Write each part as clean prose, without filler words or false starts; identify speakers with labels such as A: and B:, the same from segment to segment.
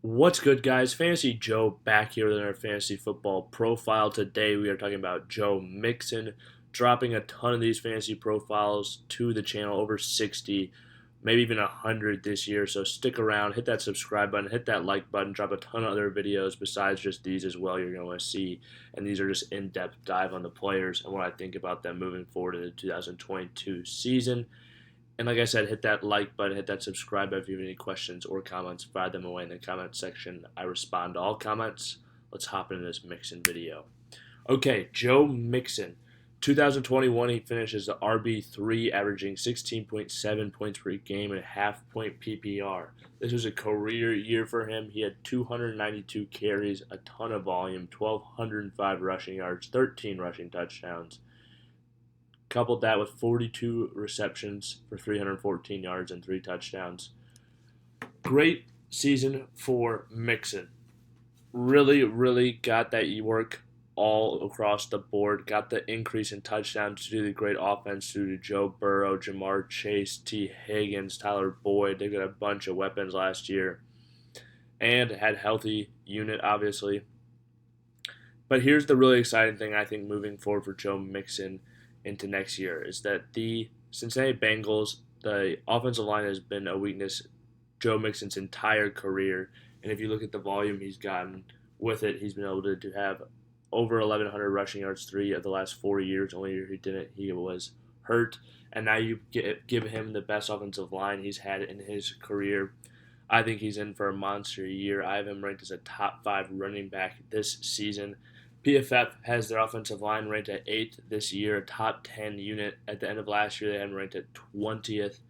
A: What's good, guys? Fantasy Joe back here with our fantasy football profile. Today we are talking about Joe Mixon, dropping a ton of these fantasy profiles to the channel, over 60, maybe even 100 this year. So stick around, hit that subscribe button, hit that like button, drop a ton of other videos besides just these as well you're going to want to see. And these are just in-depth dive on the players and what I think about them moving forward in the 2022 season. And like I said, hit that like button, hit that subscribe button if you have any questions or comments. Fire them away in the comment section. I respond to all comments. Let's hop into this Mixon video. Okay, Joe Mixon. 2021, he finishes the RB3, averaging 16.7 points per game and a half-point PPR. This was a career year for him. He had 292 carries, a ton of volume, 1,205 rushing yards, 13 rushing touchdowns. Coupled that with 42 receptions for 314 yards and 3 touchdowns. Great season for Mixon. Really got that work all across the board. Got the increase in touchdowns due to the great offense due to Joe Burrow, Jamar Chase, Tee Higgins, Tyler Boyd. They got a bunch of weapons last year. And had healthy unit, obviously. But here's the really exciting thing, I think, moving forward for Joe Mixon into next year is that the Cincinnati Bengals, the offensive line has been a weakness Joe Mixon's entire career. And if you look at the volume he's gotten with it, he's been able to have over 1,100 rushing yards 3 of the last 4 years. Only year he didn't, he was hurt. And now you give him the best offensive line he's had in his career. I think he's in for a monster year. I have him ranked as a top 5 running back this season. PFF has their offensive line ranked at 8th this year, a top 10 unit. At the end of last year, they had him ranked at 20th.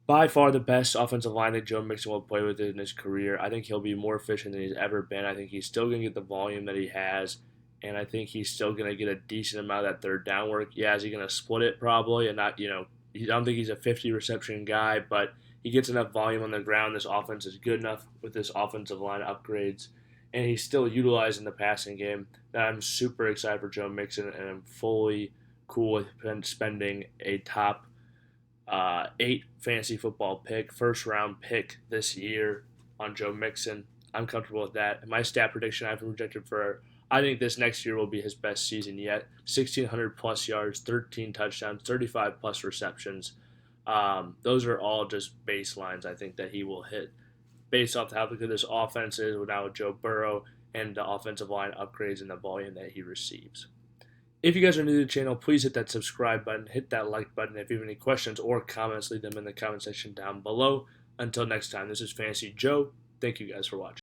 A: By far the best offensive line that Joe Mixon will play with in his career. I think he'll be more efficient than he's ever been. I think he's still going to get the volume that he has, and I think he's still going to get a decent amount of that third down work. Yeah, is he going to split it probably? And not, I don't think he's a 50 reception guy, but he gets enough volume on the ground. This offense is good enough with this offensive line upgrades. And he's still utilized in the passing game that I'm super excited for Joe Mixon, and I'm fully cool with spending a top 8 fantasy football pick, first-round pick this year on Joe Mixon. I'm comfortable with that. And my stat prediction I've projected for, I think this next year will be his best season yet. 1,600-plus yards, 13 touchdowns, 35-plus receptions. Those are all just baselines I think that he will hit, based off how good this offense is now with Joe Burrow and the offensive line upgrades and the volume that he receives. If you guys are new to the channel, please hit that subscribe button, hit that like button. If you have any questions or comments, leave them in the comment section down below. Until next time, this is Fantasy Joe. Thank you guys for watching.